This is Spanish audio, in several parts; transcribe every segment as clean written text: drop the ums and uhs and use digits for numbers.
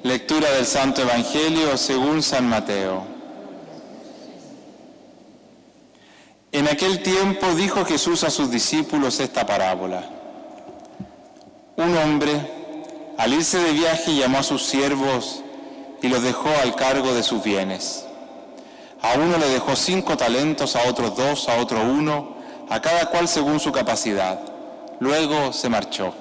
Lectura del Santo Evangelio según San Mateo. En aquel tiempo dijo Jesús a sus discípulos esta parábola. Un hombre, al irse de viaje, llamó a sus siervos y los dejó al cargo de sus bienes. A uno le dejó 5 talentos, a otros 2, a otro 1, a cada cual según su capacidad. Luego se marchó.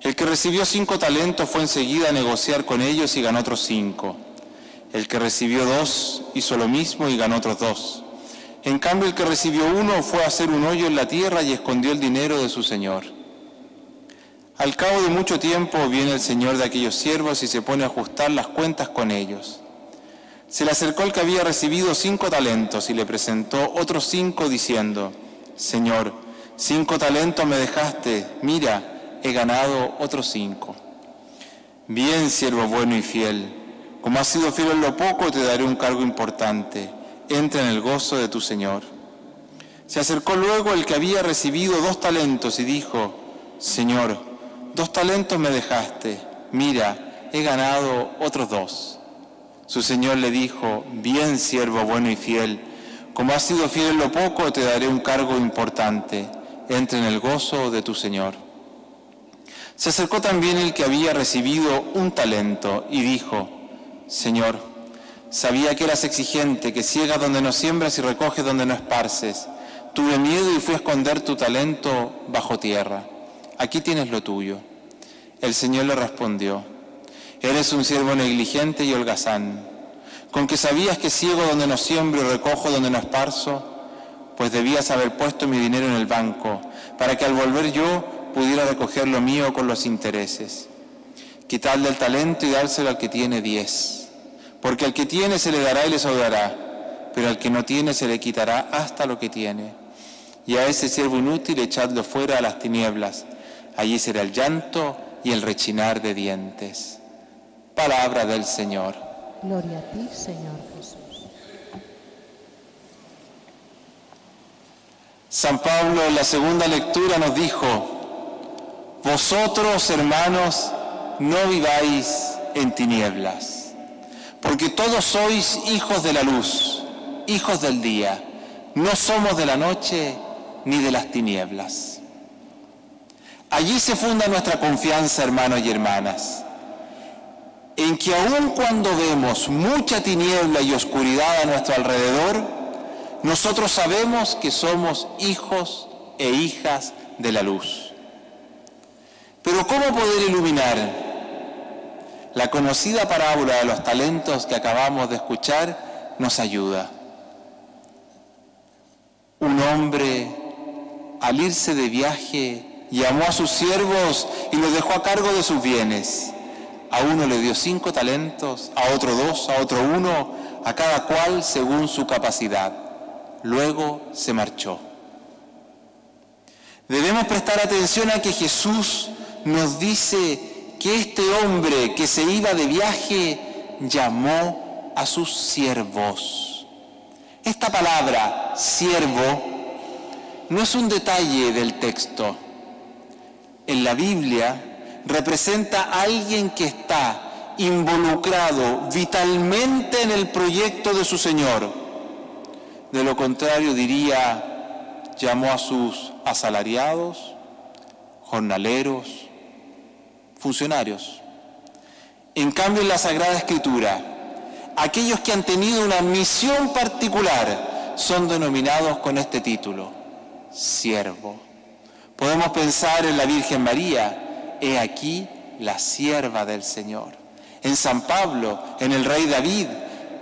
El que recibió 5 talentos fue enseguida a negociar con ellos y ganó otros 5. El que recibió 2 hizo lo mismo y ganó otros 2. En cambio, el que recibió 1 fue a hacer un hoyo en la tierra y escondió el dinero de su señor. Al cabo de mucho tiempo viene el señor de aquellos siervos y se pone a ajustar las cuentas con ellos. Se le acercó el que había recibido 5 talentos y le presentó otros 5 diciendo: Señor, 5 talentos me dejaste, mira, he ganado otros 5. Bien, siervo bueno y fiel, como has sido fiel en lo poco, te daré un cargo importante. Entra en el gozo de tu Señor. Se acercó luego el que había recibido 2 talentos y dijo: Señor, 2 talentos me dejaste, mira, he ganado otros 2. Su Señor le dijo: Bien, siervo bueno y fiel, como has sido fiel en lo poco, te daré un cargo importante. Entra en el gozo de tu Señor. Se acercó también el que había recibido 1 talento y dijo: Señor, sabía que eras exigente, que ciegas donde no siembras y recoges donde no esparces. Tuve miedo y fui a esconder tu talento bajo tierra. Aquí tienes lo tuyo. El Señor le respondió: Eres un siervo negligente y holgazán. Con que sabías que ciego donde no siembro y recojo donde no esparzo, pues debías haber puesto mi dinero en el banco, para que al volver yo pudiera recoger lo mío con los intereses. Quitadle el talento y dárselo al que tiene 10. Porque al que tiene se le dará y le sobrará, pero al que no tiene se le quitará hasta lo que tiene. Y a ese siervo inútil echadlo fuera a las tinieblas. Allí será el llanto y el rechinar de dientes. Palabra del Señor. Gloria a ti, Señor Jesús. San Pablo en la segunda lectura nos dijo: Vosotros, hermanos, no viváis en tinieblas, porque todos sois hijos de la luz, hijos del día. No somos de la noche ni de las tinieblas. Allí se funda nuestra confianza, hermanos y hermanas, en que aun cuando vemos mucha tiniebla y oscuridad a nuestro alrededor, nosotros sabemos que somos hijos e hijas de la luz. Pero ¿cómo poder iluminar? La conocida parábola de los talentos que acabamos de escuchar nos ayuda. Un hombre, al irse de viaje, llamó a sus siervos y los dejó a cargo de sus bienes. A uno le dio 5 talentos, a otro 2, a otro 1, a cada cual según su capacidad. Luego se marchó. Debemos prestar atención a que Jesús nos dice que este hombre que se iba de viaje llamó a sus siervos. Esta palabra, siervo, no es un detalle del texto. En la Biblia representa a alguien que está involucrado vitalmente en el proyecto de su Señor. De lo contrario, diría, llamó a sus asalariados, jornaleros, funcionarios. En cambio, en la Sagrada Escritura, aquellos que han tenido una misión particular son denominados con este título: siervo. Podemos pensar en la Virgen María: he aquí la sierva del Señor. En San Pablo, en el rey David,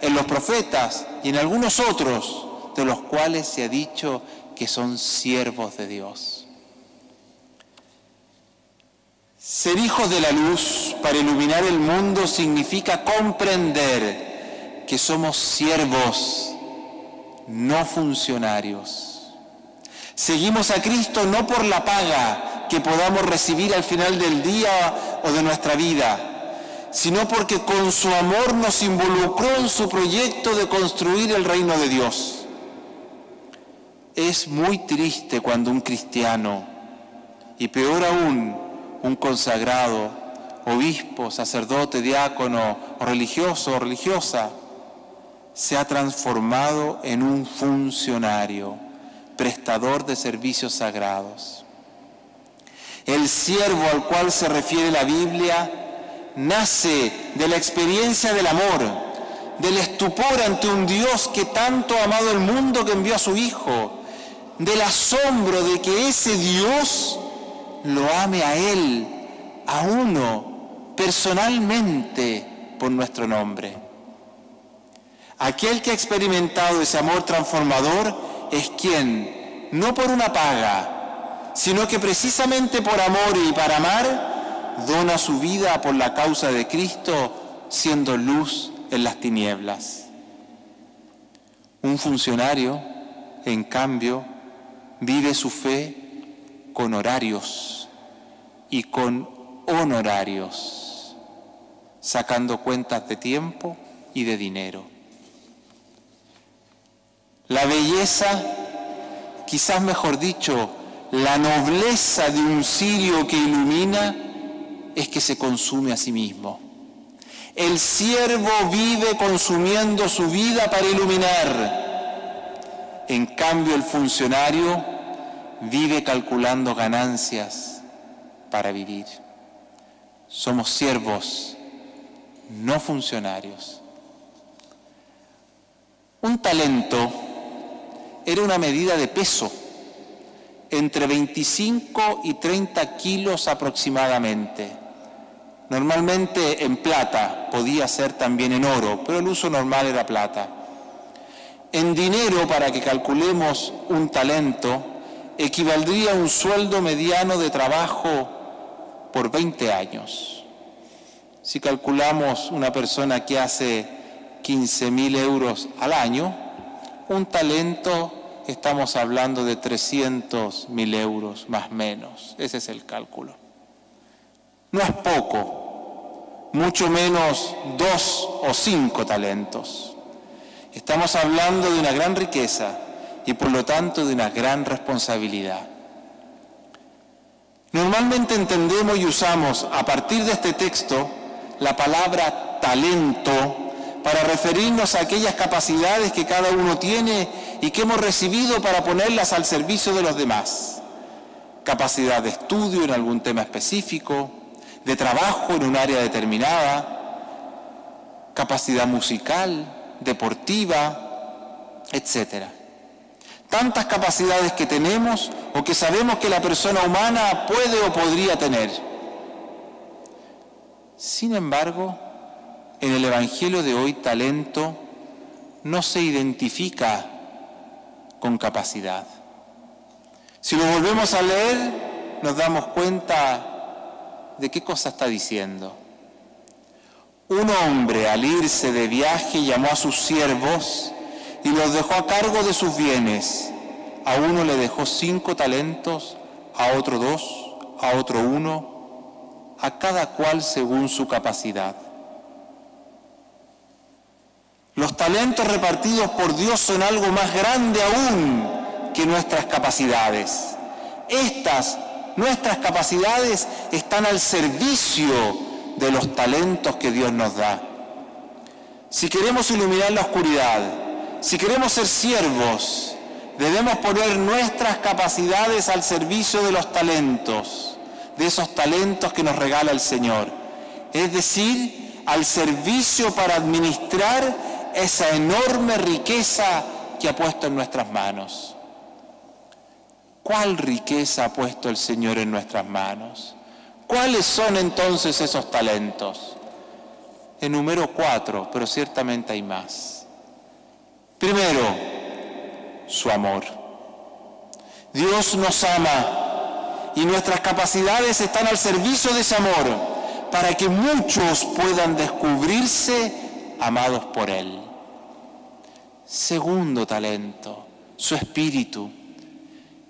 en los profetas y en algunos otros de los cuales se ha dicho que son siervos de Dios. Ser hijos de la luz para iluminar el mundo significa comprender que somos siervos, no funcionarios. Seguimos a Cristo no por la paga que podamos recibir al final del día o de nuestra vida, sino porque con su amor nos involucró en su proyecto de construir el reino de Dios. Es muy triste cuando un cristiano, y peor aún, un consagrado, obispo, sacerdote, diácono o religioso o religiosa, se ha transformado en un funcionario, prestador de servicios sagrados. El siervo al cual se refiere la Biblia nace de la experiencia del amor, del estupor ante un Dios que tanto ha amado el mundo que envió a su Hijo, del asombro de que ese Dios lo ame a Él, a uno, personalmente, por nuestro nombre. Aquel que ha experimentado ese amor transformador es quien, no por una paga, sino que precisamente por amor y para amar, dona su vida por la causa de Cristo, siendo luz en las tinieblas. Un funcionario, en cambio, vive su fe con horarios y con honorarios, sacando cuentas de tiempo y de dinero. La belleza, quizás mejor dicho, la nobleza de un cirio que ilumina es que se consume a sí mismo. El siervo vive consumiendo su vida para iluminar. En cambio, el funcionario vive calculando ganancias para vivir. Somos siervos, no funcionarios. Un talento era una medida de peso, entre 25 y 30 kilos aproximadamente. Normalmente en plata, podía ser también en oro, pero el uso normal era plata. En dinero, para que calculemos un talento, equivaldría a un sueldo mediano de trabajo por 20 años. Si calculamos una persona que hace 15.000 euros al año, un talento, estamos hablando de 300.000 euros, más o menos. Ese es el cálculo. No es poco, mucho menos 2 o 5 talentos. Estamos hablando de una gran riqueza y por lo tanto de una gran responsabilidad. Normalmente entendemos y usamos a partir de este texto la palabra talento para referirnos a aquellas capacidades que cada uno tiene y que hemos recibido para ponerlas al servicio de los demás. Capacidad de estudio en algún tema específico, de trabajo en un área determinada, capacidad musical, deportiva, etc. Tantas capacidades que tenemos o que sabemos que la persona humana puede o podría tener. Sin embargo, en el Evangelio de hoy, talento no se identifica con capacidad. Si lo volvemos a leer, nos damos cuenta de qué cosa está diciendo. Un hombre, al irse de viaje, llamó a sus siervos y los dejó a cargo de sus bienes. A uno le dejó 5 talentos, a otro 2, a otro 1, a cada cual según su capacidad. Los talentos repartidos por Dios son algo más grande aún que nuestras capacidades. Nuestras capacidades están al servicio de los talentos que Dios nos da. Si queremos iluminar la oscuridad, si queremos ser siervos, debemos poner nuestras capacidades al servicio de los talentos, de esos talentos que nos regala el Señor. Es decir, al servicio para administrar esa enorme riqueza que ha puesto en nuestras manos. ¿Cuál riqueza ha puesto el Señor en nuestras manos? ¿Cuáles son entonces esos talentos? Enumero 4, pero ciertamente hay más. Primero, su amor. Dios nos ama y nuestras capacidades están al servicio de ese amor para que muchos puedan descubrirse amados por Él. Segundo talento, su espíritu.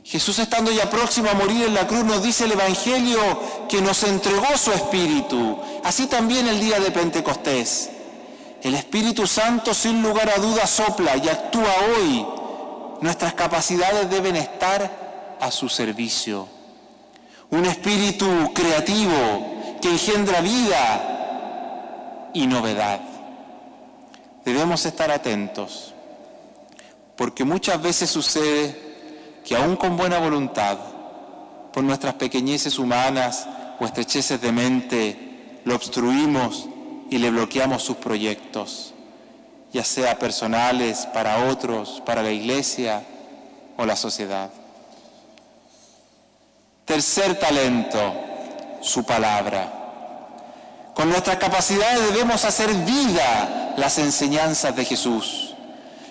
Jesús, estando ya próximo a morir en la cruz, nos dice el Evangelio que nos entregó su espíritu. Así también el día de Pentecostés. El Espíritu Santo, sin lugar a dudas, sopla y actúa hoy. Nuestras capacidades deben estar a su servicio. Un espíritu creativo que engendra vida y novedad. Debemos estar atentos, porque muchas veces sucede que aún con buena voluntad, por nuestras pequeñeces humanas o estrecheces de mente, lo obstruimos y le bloqueamos sus proyectos, ya sea personales, para otros, para la iglesia o la sociedad. Tercer talento, su palabra. Con nuestras capacidades debemos hacer vida las enseñanzas de Jesús.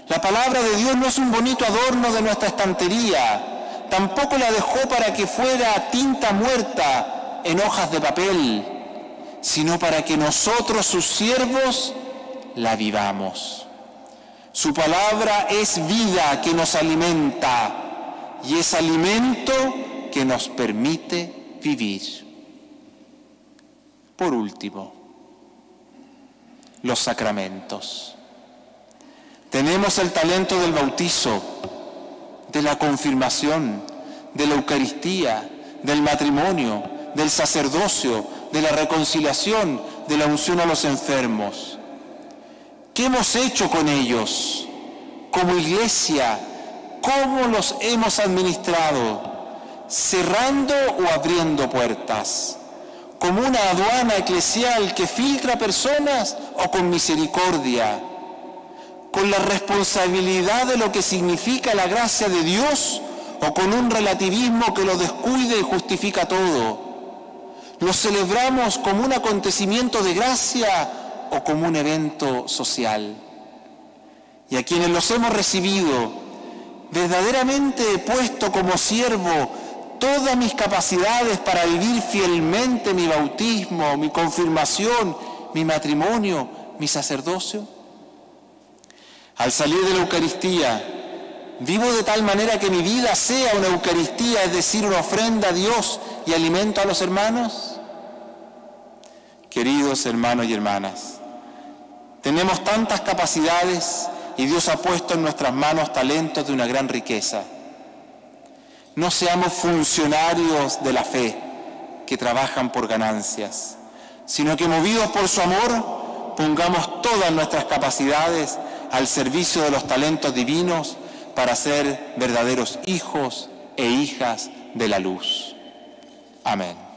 La palabra de Dios no es un bonito adorno de nuestra estantería, tampoco la dejó para que fuera tinta muerta en hojas de papel, sino para que nosotros, sus siervos, la vivamos. Su palabra es vida que nos alimenta y es alimento que nos permite vivir. Por último, los sacramentos. Tenemos el talento del bautizo, de la confirmación, de la Eucaristía, del matrimonio, del sacerdocio, de la reconciliación, de la unción a los enfermos. ¿Qué hemos hecho con ellos? Como iglesia, ¿cómo los hemos administrado? ¿Cerrando o abriendo puertas? ¿Como una aduana eclesial que filtra personas o con misericordia? ¿Con la responsabilidad de lo que significa la gracia de Dios o con un relativismo que lo descuide y justifica todo? ¿Lo celebramos como un acontecimiento de gracia o como un evento social? Y a quienes los hemos recibido, verdaderamente he puesto como siervo todas mis capacidades para vivir fielmente mi bautismo, mi confirmación, mi matrimonio, mi sacerdocio. Al salir de la Eucaristía, ¿vivo de tal manera que mi vida sea una Eucaristía, es decir, una ofrenda a Dios y alimento a los hermanos? Queridos hermanos y hermanas, tenemos tantas capacidades y Dios ha puesto en nuestras manos talentos de una gran riqueza. No seamos funcionarios de la fe que trabajan por ganancias, sino que movidos por su amor, pongamos todas nuestras capacidades al servicio de los talentos divinos para ser verdaderos hijos e hijas de la luz. Amén.